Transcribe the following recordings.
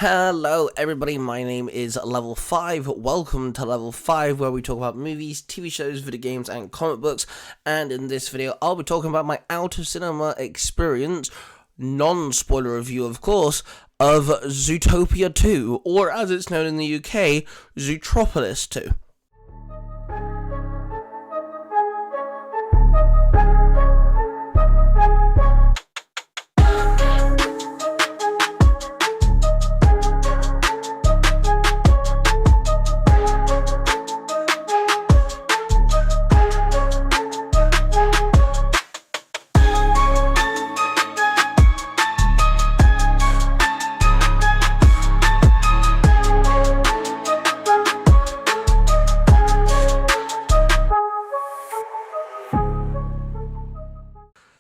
Hello everybody, my name is Level 5, welcome to Level 5 where we talk about movies, TV shows, video games and comic books, and in this video I'll be talking about my out of cinema experience, non-spoiler review of course, of Zootopia 2, or as it's known in the UK, Zootropolis 2.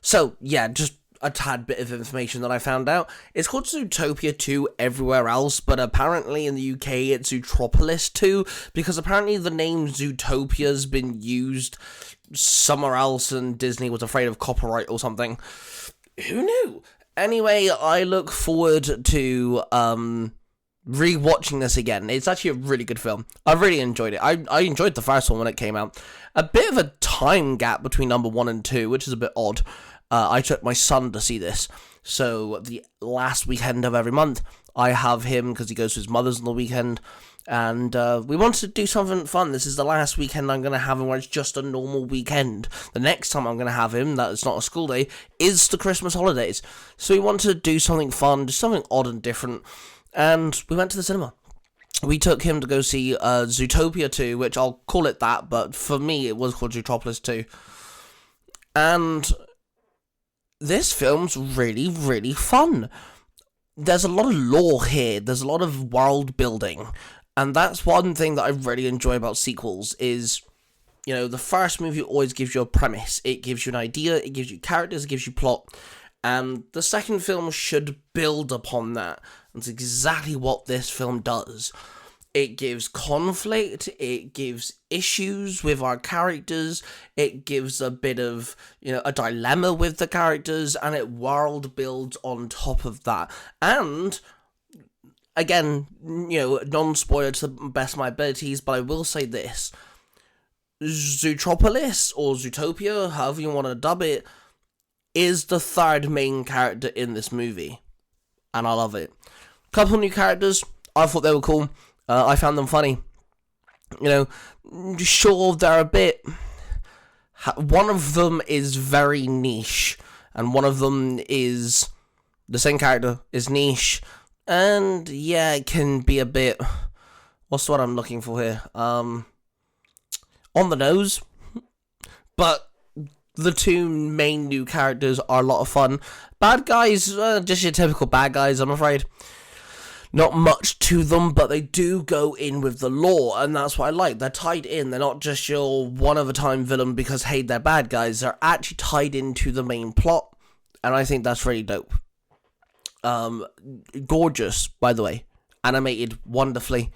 So, yeah, just a tad bit of information that I found out. It's called Zootopia 2 everywhere else, but apparently in the UK it's Zootropolis 2, because apparently the name Zootopia's been used somewhere else and Disney was afraid of copyright or something. Who knew? Anyway, I look forward to rewatching this again. It's actually a really good film. I really enjoyed it. I enjoyed the first one when it came out. A bit of a time gap between number 1 and 2, which is a bit odd. I took my son to see this, so the last weekend of every month, I have him, because he goes to his mother's on the weekend, and we wanted to do something fun. This is the last weekend I'm going to have him where it's just a normal weekend. The next time I'm going to have him, that is not a school day, is the Christmas holidays. So we wanted to do something fun, just something odd and different, and we went to the cinema. We took him to go see Zootopia 2, which I'll call it that, but for me it was called Zootropolis 2. And this film's really, really fun. There's a lot of lore here, there's a lot of world building, and that's one thing that I really enjoy about sequels is, you know, the first movie always gives you a premise, it gives you an idea, it gives you characters, it gives you plot, and the second film should build upon that. That's exactly what this film does. It gives conflict, it gives issues with our characters, it gives a bit of, you know, a dilemma with the characters, and it world builds on top of that. And, again, you know, non-spoiler to the best of my abilities, but I will say this. Zootropolis, or Zootopia, however you want to dub it, is the third main character in this movie. And I love it. Couple new characters, I thought they were cool. I found them funny. You know, sure, they're a bit... One of them is very niche, and one of them is... The same character is niche, and yeah, it can be a bit... What's what I'm looking for here? On the nose. But the two main new characters are a lot of fun. Bad guys, just your typical bad guys, I'm afraid. Not much to them, but they do go in with the lore, and that's what I like. They're tied in. They're not just your one-of-a-time villain because, hey, they're bad guys. They're actually tied into the main plot, and I think that's really dope. Gorgeous, by the way. Animated wonderfully.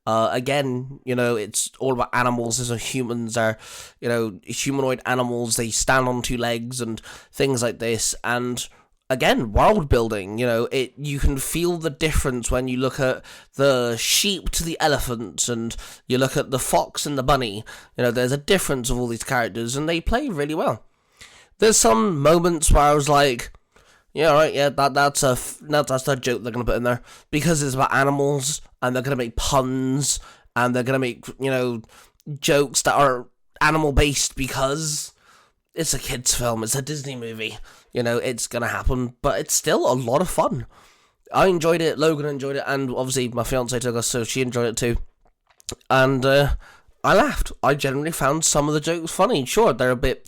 Again, you know, it's all about animals. So humans are, you know, humanoid animals. They stand on two legs and things like this, and... Again, world building, you know, you can feel the difference when you look at the sheep to the elephant and you look at the fox and the bunny. You know, there's a difference of all these characters and they play really well. There's some moments where I was like, yeah, right, yeah, that's the joke they're going to put in there. Because it's about animals and they're going to make puns and they're going to make, you know, jokes that are animal based because it's a kid's film, it's a Disney movie. You know, it's going to happen, but it's still a lot of fun. I enjoyed it, Logan enjoyed it, and obviously my fiancée took us, so she enjoyed it too. And I laughed. I generally found some of the jokes funny. Sure, they're a bit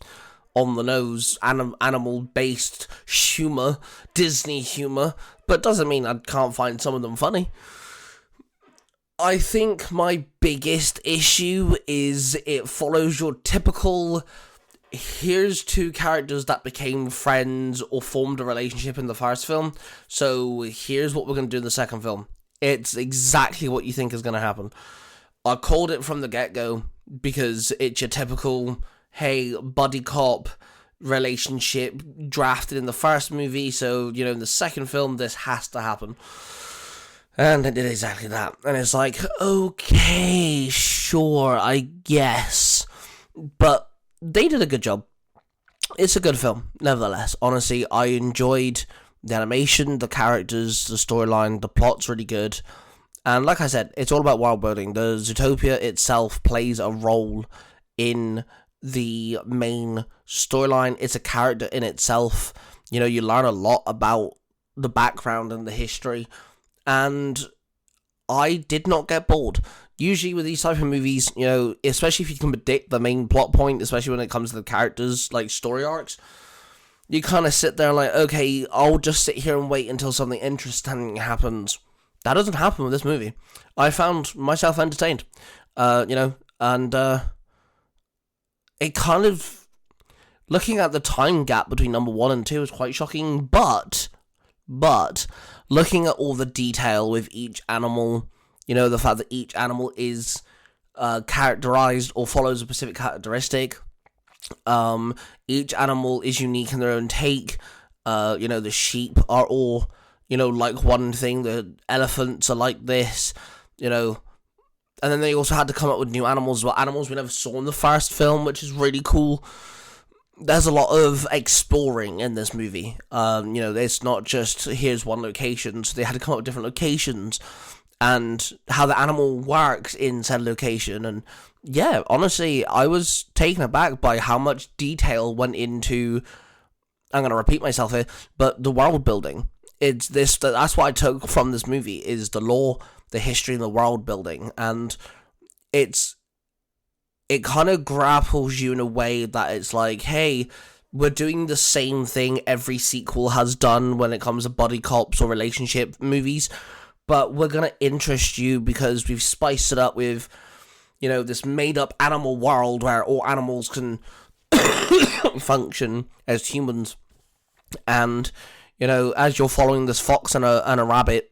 on the nose, animal-based humour, Disney humour, but doesn't mean I can't find some of them funny. I think my biggest issue is it follows your typical... Here's two characters that became friends or formed a relationship in the first film, so here's what we're going to do in the second film. It's exactly what you think is going to happen. I called it from the get-go because it's your typical, hey, buddy cop relationship drafted in the first movie, so, you know, in the second film, this has to happen. And it did exactly that. And it's like, okay, sure, I guess. But they did a good job. It's a good film, nevertheless. Honestly, I enjoyed the animation, the characters, the storyline, the plot's really good. And like I said, it's all about world building. The Zootopia itself plays a role in the main storyline. It's a character in itself. You know, you learn a lot about the background and the history. And I did not get bored. Usually with these type of movies, you know, especially if you can predict the main plot point, especially when it comes to the characters, like story arcs, you kind of sit there like, okay, I'll just sit here and wait until something interesting happens. That doesn't happen with this movie. I found myself entertained, and it kind of, looking at the time gap between number 1 and 2 is quite shocking, but looking at all the detail with each animal, you know, the fact that each animal is characterized or follows a specific characteristic. Each animal is unique in their own take. The sheep are all, like one thing. The elephants are like this, and then they also had to come up with new animals, animals we never saw in the first film, which is really cool. There's a lot of exploring in this movie. It's not just here's one location, so they had to come up with different locations and how the animal works in said location. And yeah, honestly, I was taken aback by how much detail went into, I'm going to repeat myself here, but the world building. That's what I took from this movie, is the lore, the history, and the world building. And it kind of grapples you in a way that it's like, hey, we're doing the same thing every sequel has done when it comes to buddy cops or relationship movies, but we're going to interest you because we've spiced it up with, this made-up animal world where all animals can function as humans. And, as you're following this fox and a rabbit,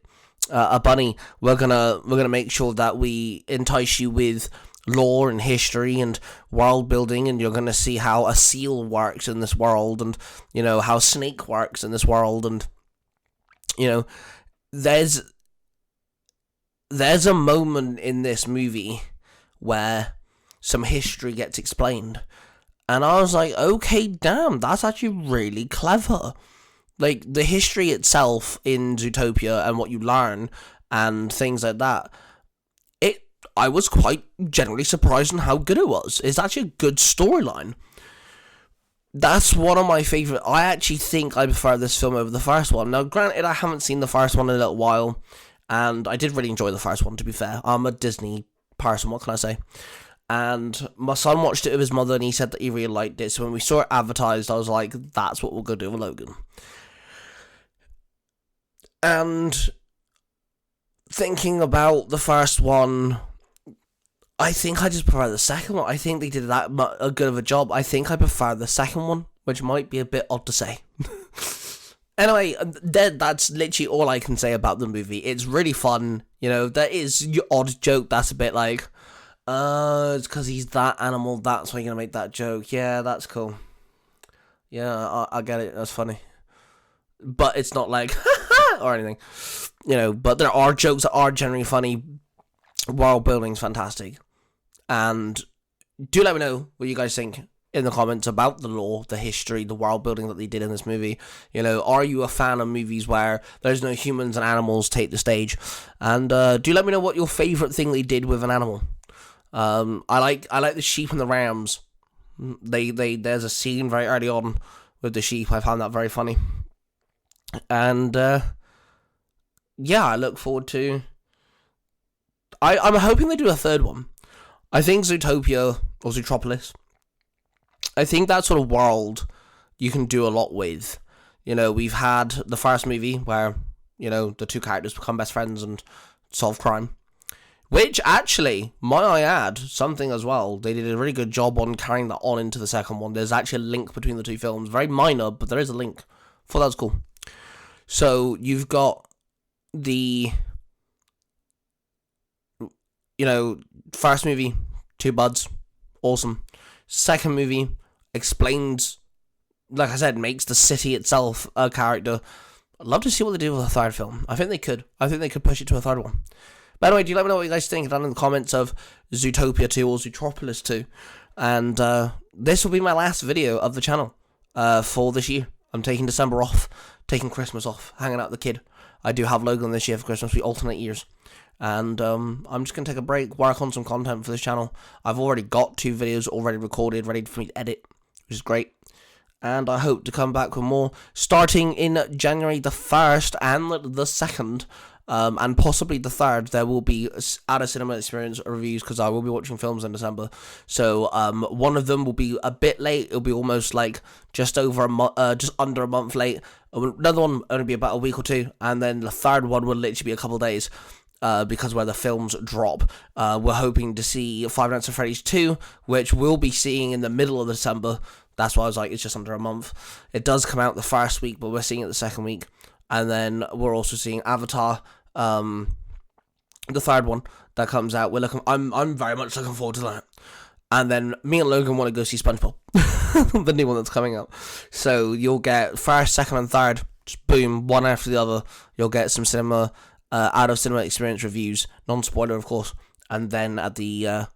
a bunny, we're gonna make sure that we entice you with lore and history and world building, and you're gonna see how a seal works in this world, and how snake works in this world, and there's a moment in this movie where some history gets explained, and I was like, okay, damn, that's actually really clever. Like, the history itself in Zootopia and what you learn and things like that, I was quite generally surprised on how good it was. It's actually a good storyline. That's one of my favourite. I actually think I prefer this film over the first one. Now, granted, I haven't seen the first one in a little while, and I did really enjoy the first one, to be fair. I'm a Disney person, what can I say? And my son watched it with his mother, and he said that he really liked it. So when we saw it advertised, I was like, that's what we're going to do with Logan. And thinking about the first one, I think I just prefer the second one. I think they did that a good of a job. I think I prefer the second one, which might be a bit odd to say. Anyway, that's literally all I can say about the movie. It's really fun. There is your odd joke that's a bit like, it's because he's that animal, that's why you're going to make that joke. Yeah, that's cool. Yeah, I get it. That's funny. But it's not like, or anything. But there are jokes that are generally funny. World building's fantastic. And do let me know what you guys think in the comments about the lore, the history, the world building that they did in this movie. Are you a fan of movies where there's no humans and animals take the stage? And do let me know what your favourite thing they did with an animal. I like the sheep and the rams. There's a scene very early on with the sheep. I found that very funny. And yeah, I look forward to. I'm hoping they do a third one. I think Zootopia or Zootropolis, I think that sort of world you can do a lot with. We've had the first movie where, the two characters become best friends and solve crime. Which, actually, might I add, something as well, they did a really good job on carrying that on into the second one. There's actually a link between the two films. Very minor, but there is a link. I thought that was cool. So, you've got the, first movie, two buds, awesome. Second movie explains, like I said, makes the city itself a character. I'd love to see what they do with a third film. I think they could. I think they could push it to a third one. By the way, do you let me know what you guys think down in the comments of Zootopia 2 or Zootropolis 2? And this will be my last video of the channel for this year. I'm taking December off, taking Christmas off, hanging out with the kid. I do have Logan this year for Christmas. We alternate years. And I'm just going to take a break, work on some content for this channel. I've already got 2 videos already recorded, ready for me to edit, which is great. And I hope to come back with more, starting in January the 1st and the 2nd, and possibly the 3rd. There will be out of cinema experience reviews, because I will be watching films in December. So one of them will be a bit late. It'll be almost like just over a month, just under a month late. Another one will only be about a week or 2, and then the 3rd one will literally be a couple of days. Because where the films drop, we're hoping to see Five Nights at Freddy's 2, which we'll be seeing in the middle of December. That's why I was like, it's just under a month. It does come out the first week, but we're seeing it the second week. And then we're also seeing Avatar, the 3rd one that comes out. I'm very much looking forward to that. And then me and Logan want to go see SpongeBob, the new one that's coming out. So you'll get 1st, 2nd, and 3rd, just boom, one after the other. You'll get some cinema. Out of cinema experience reviews, non-spoiler of course, and then at the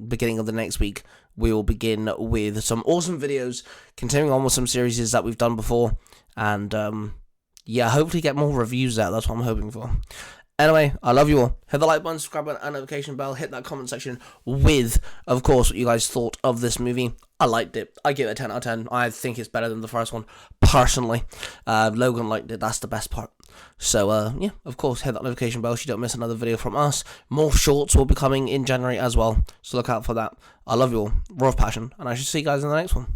beginning of the next week, we will begin with some awesome videos, continuing on with some series that we've done before, and yeah, hopefully get more reviews out. That's what I'm hoping for. Anyway, I love you all. Hit the like button, subscribe button, and notification bell. Hit that comment section with, of course, what you guys thought of this movie. I liked it. I give it a 10 out of 10. I think it's better than the first one, personally. Logan liked it. That's the best part. So, yeah, of course, hit that notification bell so you don't miss another video from us. More shorts will be coming in January as well, so look out for that. I love you all. Raw of passion, and I shall see you guys in the next one.